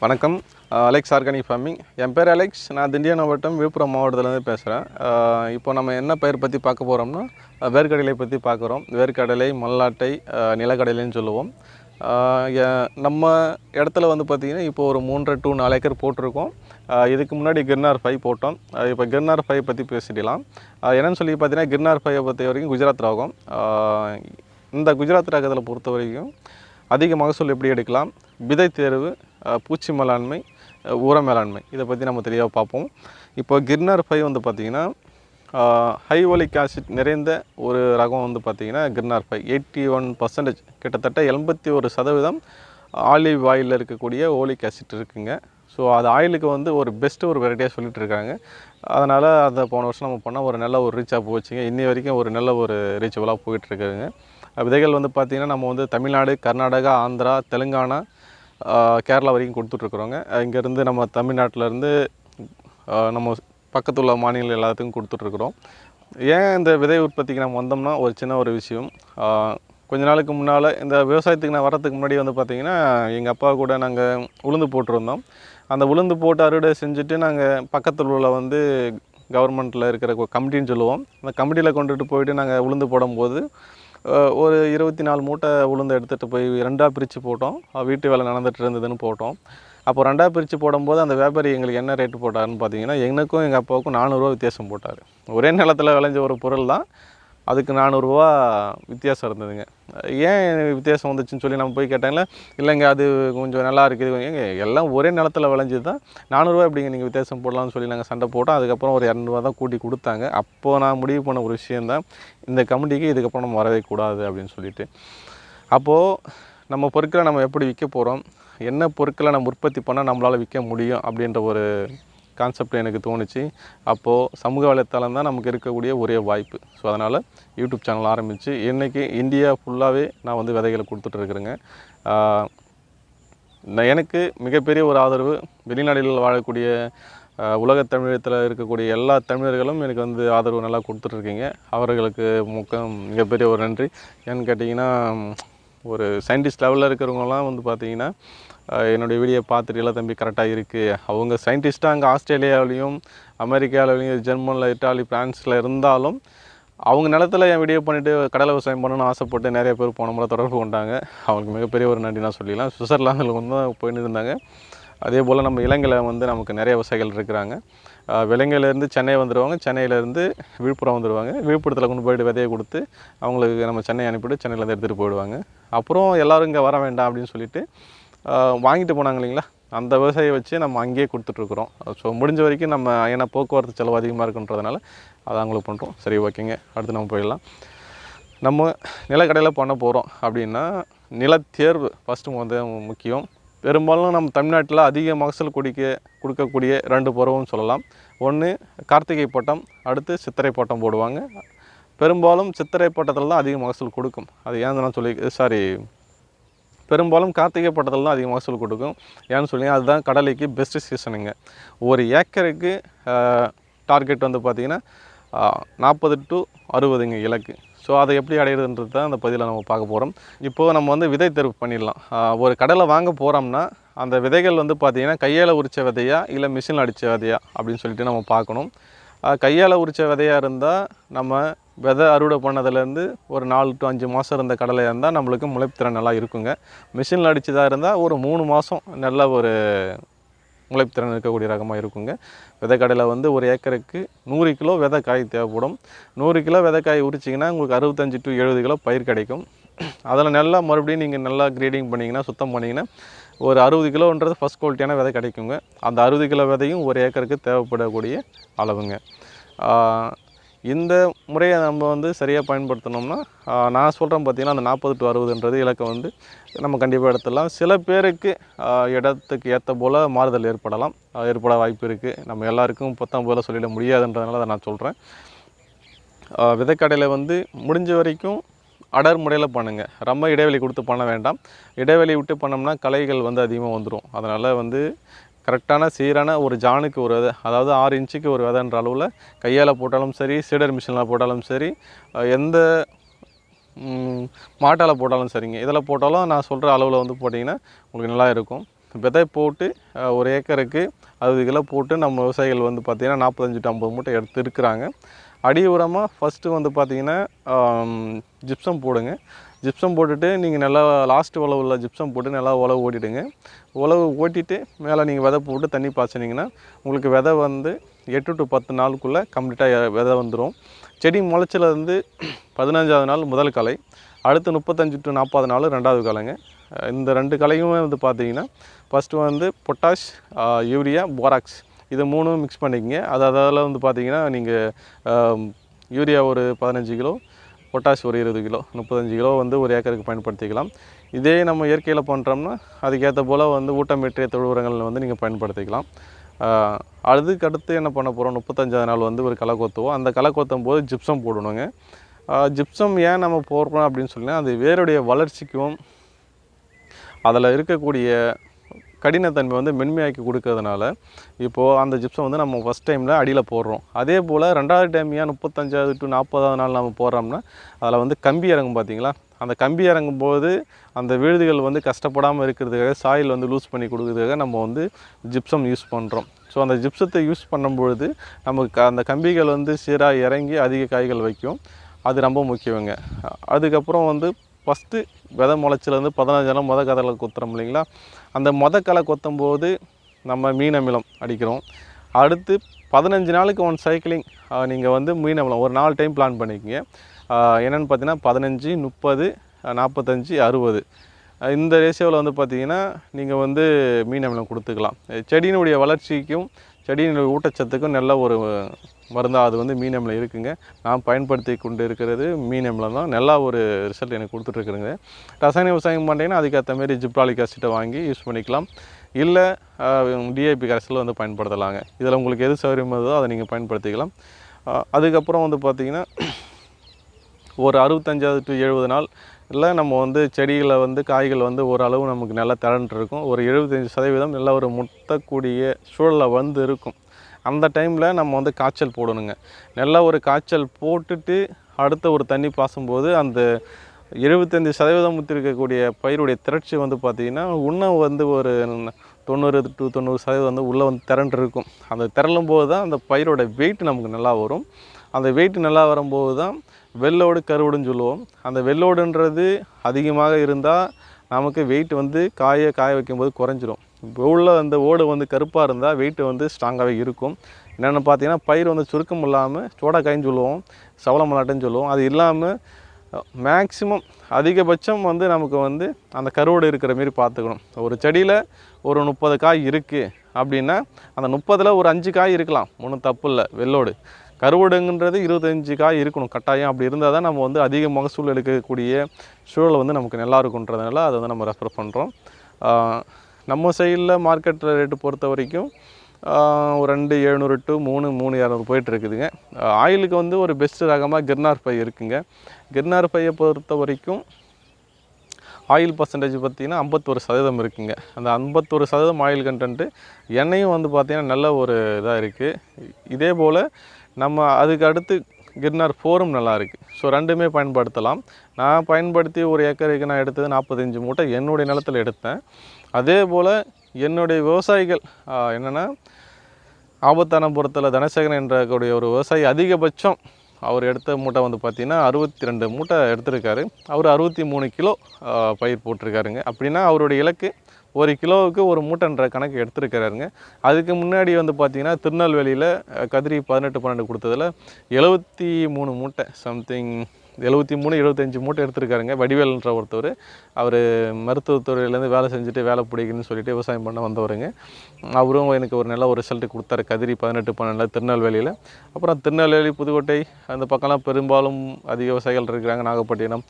வணக்கம். Alex organic farming. என் பேர் Alex. நான் திண்டிவனம் மாவட்டம் விழுப்புரம் மாவட்டத்துலேருந்து பேசுகிறேன். இப்போ நம்ம என்ன பயிர் பற்றி பார்க்க போகிறோம்னா, வேர்க்கடலை பற்றி பார்க்குறோம். வேர்க்கடலை, மல்லாட்டை, நிலக்கடலைன்னு சொல்லுவோம். நம்ம இடத்துல வந்து பார்த்திங்கன்னா இப்போ ஒரு 3 to 4 ஏக்கர் போட்டிருக்கோம். இதுக்கு முன்னாடி கிர்னார் 5 போட்டோம். இப்போ கிர்னார் 5 பற்றி பேசிடலாம். என்னென்னு சொல்லி பார்த்தீங்கன்னா, கிர்னார் 5 பொறுத்த வரைக்கும் குஜராத் ராகம். இந்த குஜராத் ராகத்தில் பொறுத்த வரைக்கும் அதிக மகசூல் எப்படி எடுக்கலாம், விதை தேர்வு, பூச்சி மேலாண்மை, உர மேலாண்மை, இதை பற்றி நம்ம தெளிவாக பார்ப்போம். இப்போ கிர்னார் 5 வந்து பார்த்திங்கன்னா ஹை ஓலிக் ஆசிட் நிறைந்த ஒரு ரகம் வந்து பார்த்திங்கன்னா கிர்னார் 5 81%, கிட்டத்தட்ட 81% ஆலிவ் ஆயிலில் இருக்கக்கூடிய ஓலிக் ஆசிட் இருக்குங்க. ஸோ அது ஆயிலுக்கு வந்து ஒரு பெஸ்ட்டு ஒரு வெரைட்டியாக சொல்லிட்டு இருக்காங்க. அதனால் அதை போன வருஷம் நம்ம பண்ணால் ஒரு நல்ல ஒரு ரீச்சாக போச்சுங்க. இன்னி வரைக்கும் ஒரு நல்ல ஒரு ரீச்சபிளாக போயிட்டுருக்குதுங்க. விதைகள் வந்து பார்த்திங்கன்னா நம்ம வந்து தமிழ்நாடு, கர்நாடகா, ஆந்திரா, தெலுங்கானா, கேரளா வரைக்கும் கொடுத்துட்ருக்குறோங்க. இங்கேருந்து நம்ம தமிழ்நாட்டிலேருந்து நம்ம பக்கத்தில் உள்ள மாநிலம் எல்லாத்துக்கும் கொடுத்துட்ருக்குறோம். ஏன் இந்த விதை உற்பத்திக்கு நம்ம வந்தோம்னா ஒரு சின்ன ஒரு விஷயம். கொஞ்ச நாளுக்கு முன்னால் இந்த விவசாயத்துக்கு நான் வரத்துக்கு முன்னாடி வந்து பார்த்திங்கன்னா எங்கள் அப்பா கூட நாங்கள் உளுந்து போட்டிருந்தோம். அந்த உளுந்து போட்டு அறுவடை செஞ்சுட்டு நாங்கள் பக்கத்தில் உள்ள வந்து கவர்மெண்ட்டில் இருக்கிற கமிட்டின்னு சொல்லுவோம். அந்த கமிட்டியில் கொண்டுட்டு போயிட்டு நாங்கள் உளுந்து போடும்போது ஒரு 24 மூட்டை உளுந்து எடுத்துகிட்டு போய் 2ஆக பிரித்து போட்டோம். வீட்டு வேலை நடந்துகிட்டு இருந்ததுன்னு போட்டோம். அப்போ 2ஆக பிரித்து போடும்போது அந்த வியாபாரி எங்களுக்கு என்ன ரேட்டு போட்டாருன்னு பார்த்தீங்கன்னா, எனக்கும் எங்கள் அப்பாவுக்கும் 400 வித்தியாசம் போட்டார். ஒரே நிலத்தில் விளைஞ்ச ஒரு பொருள் தான், அதுக்கு 400 வித்தியாசம் இருந்ததுங்க. ஏன் வித்தியாசம் வந்துச்சுன்னு சொல்லி நம்ம போய் கேட்டாங்களே, இல்லைங்க அது கொஞ்சம் நல்லா இருக்குது, ஏங்க எல்லாம் ஒரே நிலத்தில் விளைஞ்சது தான், 400 எப்படிங்க நீங்கள் வித்தியாசம் போடலாம்னு சொல்லி நாங்கள் சண்டை போட்டோம். அதுக்கப்புறம் ஒரு 200 தான் கூட்டி கொடுத்தாங்க. அப்போது நான் முடிவு பண்ண ஒரு விஷயந்தான், இந்த கமிட்டிக்கு இதுக்கப்புறம் நம்ம வரவே கூடாது அப்படின்னு சொல்லிட்டு. அப்போது நம்ம பொருட்களை நம்ம எப்படி விற்க போகிறோம், என்ன பொருட்களை நம்ம உற்பத்தி பண்ணால் நம்மளால் விற்க முடியும் அப்படின்ற ஒரு கான்செப்ட் எனக்கு தோணுச்சு. அப்போது சமூக வலைத்தளம் தான் நமக்கு இருக்கக்கூடிய ஒரே வாய்ப்பு. ஸோ அதனால் யூடியூப் சேனல் ஆரம்பித்து இன்றைக்கி இந்தியா ஃபுல்லாகவே நான் வந்து விதைகளை கொடுத்துட்ருக்குறேங்க. எனக்கு மிகப்பெரிய ஒரு ஆதரவு வெளிநாடுகளில் வாழக்கூடிய உலகத் தமிழகத்தில் இருக்கக்கூடிய எல்லா தமிழர்களும் எனக்கு வந்து ஆதரவு நல்லா கொடுத்துட்ருக்கீங்க. அவர்களுக்கு மிகப்பெரிய ஒரு நன்றி. ஏன்னு கேட்டிங்கன்னா, ஒரு சயின்டிஸ்ட் லெவலில் இருக்கிறவங்கலாம் வந்து பார்த்திங்கன்னா என்னுடைய வீடியோ பார்த்துட்டு எல்லாம் தம்பி கரெக்டாக இருக்குது, அவங்க சயின்டிஸ்ட்டாக அங்கே ஆஸ்திரேலியாவிலையும் அமெரிக்காவிலையும் ஜெர்மனில், இட்டாலி, ஃப்ரான்ஸில் இருந்தாலும் அவங்க நிலத்தில் என் வீடியோ பண்ணிவிட்டு கடலை விவசாயம் பண்ணணும்னு ஆசைப்பட்டு நிறைய பேர் போன முறை தொடர்பு கொண்டாங்க. அவங்களுக்கு மிகப்பெரிய ஒரு நன்றி நான் சொல்லிடலாம். சுவிட்சர்லாந்தில் வந்து போயின்னு இருந்தாங்க. அதே போல் நம்ம இலங்கையில் வந்து நமக்கு நிறைய விவசாயிகள் இருக்கிறாங்க. இலங்கையிலேருந்து சென்னை வந்துடுவாங்க, சென்னையிலேருந்து விழுப்புரம் வந்துடுவாங்க. விழுப்புரத்தில் கொண்டு போய்ட்டு விதையை கொடுத்து அவங்களுக்கு நம்ம சென்னை அனுப்பிவிட்டு சென்னையிலேருந்து எடுத்துகிட்டு போயிடுவாங்க. அப்புறம் எல்லோரும் இங்கே வர வேண்டாம் அப்படின்னு சொல்லிவிட்டு வாங்கிட்டு போனாங்க இல்லைங்களா, அந்த விவசாயியை வச்சு நம்ம அங்கேயே கொடுத்துட்ருக்குறோம். ஸோ முடிஞ்ச வரைக்கும் நம்ம ஏன்னா போக்குவரத்து செலவு அதிகமாக இருக்குன்றதுனால அதை அவங்களுக்கு பண்ணுறோம். சரி, ஓகேங்க, அடுத்து நம்ம போயிடலாம். நம்ம நிலக்கடையில் பண்ண போகிறோம் அப்படின்னா நிலத்தேர்வு ஃபஸ்ட்டு வந்து முக்கியம். பெரும்பாலும் நம்ம தமிழ்நாட்டில் அதிக மகசூல் கொடுக்கக்கூடிய 2 பருவம்னு சொல்லலாம். ஒன்று கார்த்திகை பட்டம், அடுத்து சித்திரை பட்டம் போடுவாங்க. பெரும்பாலும் சித்திரை பட்டத்தில் தான் அதிக மகசூல் கொடுக்கும். அது ஏன்னு பெரும்பாலும் கார்த்திகை பட்டத்தில் தான் அதிக மகசூல் கொடுக்கும். ஏன்னு சொல்லி அதுதான் கடலைக்கு பெஸ்ட்டு சீசனுங்க. ஒரு ஏக்கருக்கு டார்கெட் வந்து பார்த்திங்கன்னா 40 to 60 இலக்கு. ஸோ அதை எப்படி அடையிறதுன்றது தான் அந்த பதிவில் நம்ம பார்க்க போகிறோம். இப்போது நம்ம வந்து விதை தேர்வு பண்ணிடலாம். ஒரு கடலை வாங்க போகிறோம்னா அந்த விதைகள் வந்து பார்த்திங்கன்னா கையால் உரித்த விதையா இல்லை மிஷினில் அடித்த விதையா அப்படின்னு சொல்லிட்டு நம்ம பார்க்கணும். கையால் உரித்த விதையாக இருந்தால் நம்ம விதை அறுவடை பண்ணதுலேருந்து ஒரு 4 to 5 மாதம் இருந்த கடலையாக இருந்தால் நம்மளுக்கு முளைப்புத்திறன் நல்லா இருக்குங்க. மிஷினில் அடித்ததாக இருந்தால் ஒரு 3 மாதம் நல்ல ஒரு முளைப்புத்திறன் இருக்கக்கூடிய ரகமாக இருக்குங்க. விதைக்கடையில் வந்து ஒரு ஏக்கருக்கு 100 கிலோ விதைக்காய் தேவைப்படும். 100 கிலோ விதைக்காய் உரிச்சிங்கன்னா உங்களுக்கு 65 to 70 கிலோ பயிர் கிடைக்கும். அதில் நல்லா மறுபடியும் நீங்கள் நல்லா கிரேடிங் பண்ணிங்கன்னா, சுத்தம் பண்ணிங்கன்னா ஒரு 60 கிலோன்றது ஃபஸ்ட் குவாலிட்டியான விதை கிடைக்குங்க. அந்த 60 கிலோ விதையும் ஒரு ஏக்கருக்கு தேவைப்படக்கூடிய அளவுங்க. இந்த முறையை நம்ம வந்து சரியாக பயன்படுத்தினோம்னா நான் சொல்கிறேன் பார்த்திங்கன்னா, அந்த 40 to 60ன்றது இலக்கை வந்து நம்ம கண்டிப்பாக எடுத்துடலாம். சில பேருக்கு இடத்துக்கு ஏற்ற போல் மாறுதல் ஏற்பட வாய்ப்பு இருக்குது. நம்ம எல்லாருக்கும் பொத்தாம் போல் சொல்லிட முடியாதுன்றதுனால அதை நான் சொல்கிறேன். விதைக்கடையில் வந்து முடிஞ்ச வரைக்கும் அடர் முறையில் பண்ணுங்கள். ரொம்ப இடைவெளி கொடுத்து பண்ண வேண்டாம். இடைவெளி விட்டு பண்ணோம்னா களைகள் வந்து அதிகமாக வந்துடும். அதனால் வந்து கரெக்டான சீரான ஒரு ஜானுக்கு ஒரு விதை, அதாவது 6 இன்ச்சுக்கு ஒரு விதைன்ற அளவில் கையால் போட்டாலும் சரி, சீடர் மிஷினில் போட்டாலும் சரி, எந்த மாட்டால் போட்டாலும் சரிங்க, இதில் போட்டாலும் நான் சொல்கிற அளவில் வந்து போட்டிங்கன்னா உங்களுக்கு நல்லா இருக்கும். விதை போட்டு ஒரு ஏக்கருக்கு 60 கிலோ போட்டு நம்ம விவசாயிகள் வந்து பார்த்திங்கன்னா 45 to 50 மூட்டை எடுத்து இருக்கிறாங்க. அடி உரமாக ஃபஸ்ட்டு வந்து பார்த்திங்கன்னா ஜிப்சம் போடுங்க. ஜிப்சம் போட்டுட்டு நீங்கள் நல்லா லாஸ்ட்டு உழவுல ஜிப்சம் போட்டு நல்லா உழவு ஓட்டிடுங்க. உழவு ஓட்டிட்டு மேலே நீங்கள் விதை போட்டு தண்ணி பாய்ச்சினீங்கன்னா உங்களுக்கு விதை வந்து 8 to 10 நாளுக்குள்ளே கம்ப்ளீட்டாக விதை வந்துடும். செடி முளைச்சிலேருந்து 15ஆவது நாள் முதல் களை, அடுத்து 35 to 40 நாள் ரெண்டாவது களைங்க. இந்த 2 களையுமே வந்து பார்த்திங்கன்னா ஃபஸ்ட்டு வந்து பொட்டாஷ், யூரியா, போராக்ஸ் இது 3ம் மிக்ஸ் பண்ணிக்கங்க. அதில் வந்து பார்த்திங்கன்னா நீங்கள் யூரியா ஒரு 15 கிலோ, பொட்டாஷ் ஒரு 20 கிலோ, 35 கிலோ வந்து ஒரு ஏக்கருக்கு பயன்படுத்திக்கலாம். இதே நம்ம இயற்கையில் பண்ணுறோம்னா அதுக்கேற்ற போல் வந்து ஊட்டமேற்றிய தொழு உரங்கள் வந்து நீங்கள் பயன்படுத்திக்கலாம். அதுக்கடுத்து என்ன பண்ண போகிறோம், 35ஆவது நாள் வந்து ஒரு களை கொத்துவோம். அந்த களை கொத்தும் போது ஜிப்சம் போடணுங்க. ஜிப்சம் ஏன் நம்ம போடுறோம் அப்படின்னு சொன்னால் அது வேருடைய வளர்ச்சிக்கும் அதில் இருக்கக்கூடிய கடினத்தன்மை வந்து மென்மையாக்கி கொடுக்கறதுனால இப்போது அந்த ஜிப்சம் வந்து நம்ம ஃபஸ்ட் டைமில் அடியில் போடுறோம். அதே போல் ரெண்டாவது டைம் ஏன் 35ஆவது to 40ஆவது நாள் நம்ம போடுறோம்னா அதில் வந்து கம்பி இறங்கும் பார்த்தீங்களா, அந்த கம்பி இறங்கும்போது அந்த விழுதுகள் வந்து கஷ்டப்படாமல் இருக்கிறதுக்காக சாயில் வந்து லூஸ் பண்ணி கொடுக்கறதுக்காக நம்ம வந்து ஜிப்சம் யூஸ் பண்ணுறோம். ஸோ அந்த ஜிப்சத்தை யூஸ் பண்ணும்பொழுது நமக்கு அந்த கம்பிகள் வந்து சீராக இறங்கி அதிக காய்கள் வைக்கும். அது ரொம்ப முக்கியங்க. அதுக்கப்புறம் வந்து ஃபஸ்ட்டு விதை முளைச்சிலேருந்து 15 நாள் மொதல் களை கொத்துறோம் இல்லைங்களா, அந்த களை கொத்தும்போது நம்ம மீன் அமிலம் அடிக்கிறோம். அடுத்து 15 நாளுக்கு ஒன் சைக்கிளிங் நீங்கள் வந்து மீன் அமிலம் ஒரு 4 டைம் பிளான் பண்ணிக்கோங்க. என்னென்னு பார்த்தீங்கன்னா 15, 30, 45, 60 இந்த ரேஷியோவில் வந்து பார்த்திங்கன்னா நீங்கள் வந்து மீன் அமிலம் கொடுத்துக்கலாம். செடியினுடைய வளர்ச்சிக்கும் செடியினுடைய ஊட்டச்சத்துக்கும் நல்ல ஒரு மருந்தாக அது வந்து மீன் அமிலம் இருக்குங்க. நான் பயன்படுத்தி கொண்டு இருக்கிறது மீன் அமிலம் தான். நல்லா ஒரு ரிசல்ட் எனக்கு கொடுத்துட்ருக்குறேங்க. ரசாயன விவசாயம் பண்ணிங்கன்னா அதுக்கேற்ற மாரி ஜிப்ராலிக் ஆசிட்டை வாங்கி யூஸ் பண்ணிக்கலாம். இல்லை டிஏபி கரைசல் வந்து பயன்படுத்தலாங்க. இதில் உங்களுக்கு எது சௌகரியமானதோ அதை நீங்கள் பயன்படுத்திக்கலாம். அதுக்கப்புறம் வந்து பார்த்திங்கன்னா ஒரு 65 to 70 நாள் இல்லை நம்ம வந்து செடிகளை வந்து காய்கள் வந்து ஓரளவு நமக்கு நல்லா திரண்டு இருக்கும். ஒரு 75% நல்லா ஒரு முட்டக்கூடிய சூழலில் வந்து இருக்கும். அந்த டைமில் நம்ம வந்து காய்ச்சல் போடணுங்க. நல்லா ஒரு காய்ச்சல் போட்டுட்டு அடுத்த ஒரு தண்ணி பாசும்போது அந்த 75% முத்திருக்கக்கூடிய பயிருடைய திரட்சி வந்து பார்த்திங்கன்னா இன்னும் வந்து ஒரு 90 to 90% வந்து உள்ளே வந்து திரண்டு இருக்கும். அந்த திரளும் போது தான் அந்த பயிரோட வெயிட் நமக்கு நல்லா வரும். அந்த வெயிட் நல்லா வரும்போது தான் வெள்ளோடு கருவோடுன்னு சொல்லுவோம். அந்த வெள்ளோடுன்றது அதிகமாக இருந்தால் நமக்கு வெயிட் வந்து காய வைக்கும்போது குறைஞ்சிரும். இப்போ உள்ள அந்த ஓடு வந்து கருப்பாக இருந்தால் வெயிட் வந்து ஸ்ட்ராங்காகவே இருக்கும். என்னென்னு பார்த்தீங்கன்னா பயிர் வந்து சுருக்கம் இல்லாமல் சோடாக்காயின்னு சொல்லுவோம், சவள மலாட்டுன்னு சொல்லுவோம். அது இல்லாமல் மேக்ஸிமம் அதிகபட்சம் வந்து நமக்கு வந்து அந்த கருவோடு இருக்கிற மாரி பார்த்துக்கணும். ஒரு செடியில் ஒரு 30 காய் இருக்குது அப்படின்னா அந்த 30ல் ஒரு 5 காய் இருக்கலாம், ஒன்றும் தப்பு இல்லை. வெள்ளோடு கருவோடுங்கிறது 25 காய் இருக்கணும் கட்டாயம். அப்படி இருந்தால் தான் நம்ம வந்து அதிக மகசூல் எடுக்கக்கூடிய சூழல் வந்து நமக்கு நல்லா இருக்குன்றதுனால அதை வந்து நம்ம ரெஃபர் பண்ணுறோம். நம்ம சைடில் மார்க்கெட் ரேட்டு பொறுத்த வரைக்கும் ஒரு 2700 to 3200 போயிட்டுருக்குதுங்க. ஆயிலுக்கு வந்து ஒரு பெஸ்ட்டு ரகமாக கிர்னார் பை இருக்குங்க. கிர்னார் பையை பொறுத்த வரைக்கும் ஆயில் பர்சன்டேஜ் பார்த்திங்கன்னா 51% இருக்குங்க. அந்த 51% ஆயில் கண்டென்ட்டு எண்ணெயும் வந்து பார்த்திங்கன்னா நல்ல ஒரு இதாக இருக்குது. இதே போல் நம்ம அதுக்கு அடுத்து கிர்னார் 4ம் நல்லா இருக்குது. ஸோ ரெண்டுமே பயன்படுத்தலாம். நான் பயன்படுத்தி ஒரு ஏக்கருக்கு நான் எடுத்தது 45 மூட்டை என்னுடைய நிலத்தில் எடுத்தேன். அதே போல் என்னுடைய விவசாயிகள் என்னென்னா ஆபத்தானபுரத்தில் தனசேகரன் என்றக்கூடிய ஒரு விவசாயி அதிகபட்சம் அவர் எடுத்த மூட்டை வந்து பார்த்திங்கன்னா 62 மூட்டை எடுத்திருக்காரு. அவர் 63 கிலோ பயிர் போட்டிருக்காருங்க. அப்படின்னா அவருடைய இலக்கு 1 கிலோவுக்கு 1 மூட்டைன்ற கணக்கு எடுத்துருக்கிறாருங்க. அதுக்கு முன்னாடி வந்து பார்த்திங்கன்னா திருநெல்வேலியில் கதிரி 18-12 கொடுத்ததில் 73 மூட்டை சம்திங் 73 75 மூட்டை எடுத்திருக்காருங்க. வடிவேல்ன்ற ஒருத்தர், அவர் மருத்துவத்துறையிலேருந்து வேலை செஞ்சுட்டு வேலை பிடிக்குன்னு சொல்லிட்டு விவசாயம் பண்ண வந்தவருங்க. அவரும் எனக்கு ஒரு நல்ல ஒரு ரிசல்ட்டு கொடுத்தாரு கதிரி 18-12 திருநெல்வேலியில். அப்புறம் திருநெல்வேலி, புதுக்கோட்டை அந்த பக்கம்லாம் பெரும்பாலும் அதிக விவசாயிகள் இருக்கிறாங்க. நாகப்பட்டினம்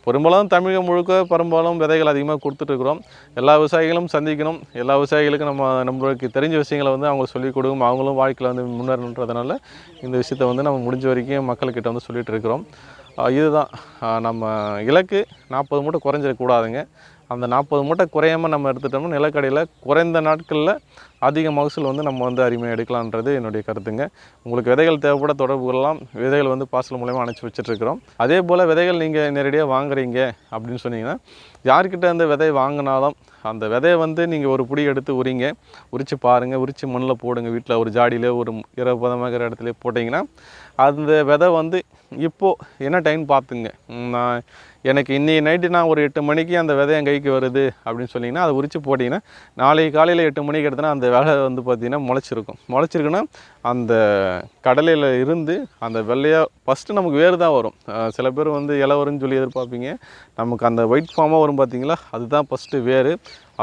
பெரும்பாலும் தமிழகம் முழுக்க பெரும்பாலும் விதைகள் அதிகமாக கொடுத்துட்ருக்குறோம். எல்லா விவசாயிகளும் சந்திக்கணும். எல்லா விவசாயிகளுக்கும் நம்மளுக்கு தெரிஞ்ச விஷயங்களை வந்து அவங்க சொல்லிக் கொடுக்கும். அவங்களும் வாழ்க்கையில் வந்து முன்னேறணுன்றதுனால இந்த விஷயத்தை வந்து நம்ம முடிஞ்ச வரைக்கும் மக்கள்கிட்ட வந்து சொல்லிகிட்டு இருக்கிறோம். இதுதான் நம்ம இலக்கு. 40 மூட்டை குறைஞ்சிடக்கூடாதுங்க. அந்த 40 மூட்டை குறையாமல் நம்ம எடுத்துட்டோம்னா நிலக்கடையில் குறைந்த நாட்களில் அதிக மகசூல் வந்து நம்ம வந்து அருமையாக எடுக்கலான்றது என்னுடைய கருத்துங்க. உங்களுக்கு விதைகள் தேவைப்பட தொடர்பு கொள்ளலாம். விதைகள் வந்து பார்சல் மூலமாக அனுப்பிச்சி வச்சுட்ருக்கிறோம். அதே போல் விதைகள் நீங்கள் நேரடியாக வாங்குறீங்க அப்படின்னு சொன்னீங்கன்னா, யார்கிட்ட அந்த விதை வாங்கினாலும் அந்த விதையை வந்து நீங்கள் ஒரு புடி எடுத்து உரிங்க, உரித்து பாருங்கள், உரித்து மண்ணில் போடுங்க. வீட்டில் ஒரு ஜாடியில் ஒரு ஈரப்பதமாகிற இடத்துல போட்டிங்கன்னா அந்த விதை வந்து இப்போது என்ன டைம் பார்த்துங்க. எனக்கு இன்றைக்கி நைட்டு நான் ஒரு 8 மணிக்கு அந்த விதை என் கைக்கு வருது அப்படின்னு சொன்னிங்கன்னா அதை உரித்து போட்டிங்கன்னா நாளைக்கு காலையில் 8 மணிக்கு எடுத்தனா அந்த விதை வந்து பார்த்திங்கன்னா முளைச்சிருக்குன்னா அந்த கடலையில் இருந்து அந்த வெள்ளையாக ஃபஸ்ட்டு நமக்கு வேறு தான் வரும். சில பேர் வந்து இலை வரும்னு சொல்லி எதிர்பார்ப்பீங்க. நமக்கு அந்த ஒயிட் ஃபார்மாக வரும் பார்த்திங்களா, அதுதான் ஃபஸ்ட்டு வேறு.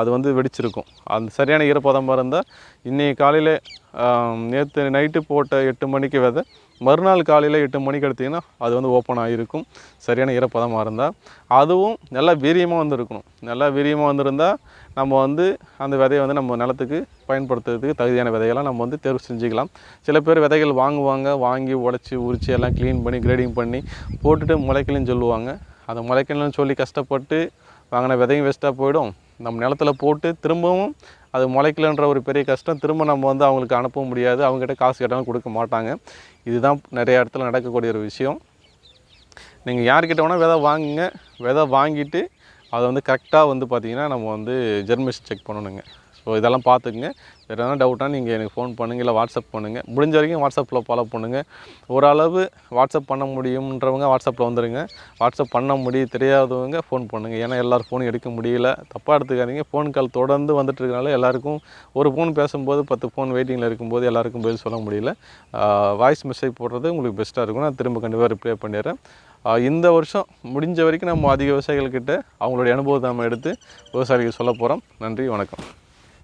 அது வந்து வெடிச்சிருக்கும். அந்த சரியான ஈரப்பதமாக இருந்தால் இன்றைக்கி காலையில் நேற்று நைட்டு போட்ட 8 மணிக்கு விதை மறுநாள் காலையில் 8 மணிக்கு எடுத்திங்கன்னா அது வந்து ஓப்பன் ஆகிருக்கும். சரியான ஈரப்பதமாக இருந்தால் அதுவும் நல்லா வீரியமாக வந்துருக்கணும். நல்லா வீரியமாக வந்திருந்தால் நம்ம வந்து அந்த விதையை வந்து நம்ம நிலத்துக்கு பயன்படுத்துறதுக்கு தகுதியான விதைகள்லாம் நம்ம வந்து தேர்வு செஞ்சுக்கலாம். சில பேர் விதைகள் வாங்குவாங்க, வாங்கி உடச்சி உரித்து எல்லாம் க்ளீன் பண்ணி கிரேடிங் பண்ணி போட்டுட்டு முளைக்கலன்னு சொல்லுவாங்க. அந்த முளைக்கலன்னு சொல்லி கஷ்டப்பட்டு வாங்கின விதையும் வேஸ்ட்டாக போயிடும். நம்ம நிலத்துல போட்டு திரும்பவும் அது முளைக்கலன்ற ஒரு பெரிய கஷ்டம். திரும்ப நம்ம வந்து அவங்களுக்கு அனுப்பவும் முடியாது. அவங்ககிட்ட காசு கேட்டாலும் கொடுக்க மாட்டாங்க. இதுதான் நிறைய இடத்துல நடக்கக்கூடிய ஒரு விஷயம். நீங்கள் யார்கிட்ட வேணால் விதை வாங்குங்க. விதை வாங்கிட்டு அதை வந்து கரெக்டாக வந்து பார்த்திங்கன்னா நம்ம வந்து ஜெர்மினேஷன் செக் பண்ணணுங்க. ஸோ இதெல்லாம் பார்த்துக்குங்க. வேறு எதனா டவுட்டாக நீங்கள் எனக்கு ஃபோன் பண்ணுங்கள், இல்லை வாட்ஸ்அப் பண்ணுங்கள். முடிஞ்ச வரைக்கும் வாட்ஸ்அப்பில் ஃபாலோ பண்ணுங்கள். ஓரளவு வாட்ஸ்அப் பண்ண முடியுன்றவங்க வாட்ஸ்அப்பில் வந்துடுங்க. வாட்ஸ்அப் பண்ண தெரியாதவங்க ஃபோன் பண்ணுங்கள். ஏன்னா எல்லோரும் ஃபோன் எடுக்க முடியல, தப்பாக எடுத்துக்காதீங்க. ஃபோன் கால் தொடர்ந்து வந்துட்டுருக்கனால எல்லாருக்கும் ஒரு ஃபோன் பேசும்போது 10 ஃபோன் வெயிட்டிங்கில் இருக்கும்போது எல்லாருக்கும் பதில் சொல்ல முடியல. வாய்ஸ் மெசேஜ் போடுறது உங்களுக்கு பெஸ்ட்டாக இருக்கும். நான் திரும்ப கண்டிப்பாக ரிப்ளை பண்ணிடுறேன். இந்த வருஷம் முடிஞ்ச வரைக்கும் நம்ம அதிக விவசாயிகள்கிட்ட அவங்களுடைய அனுபவத்தை நம்ம எடுத்து விவசாயிகளுக்கு சொல்ல போகிறோம். நன்றி, வணக்கம்.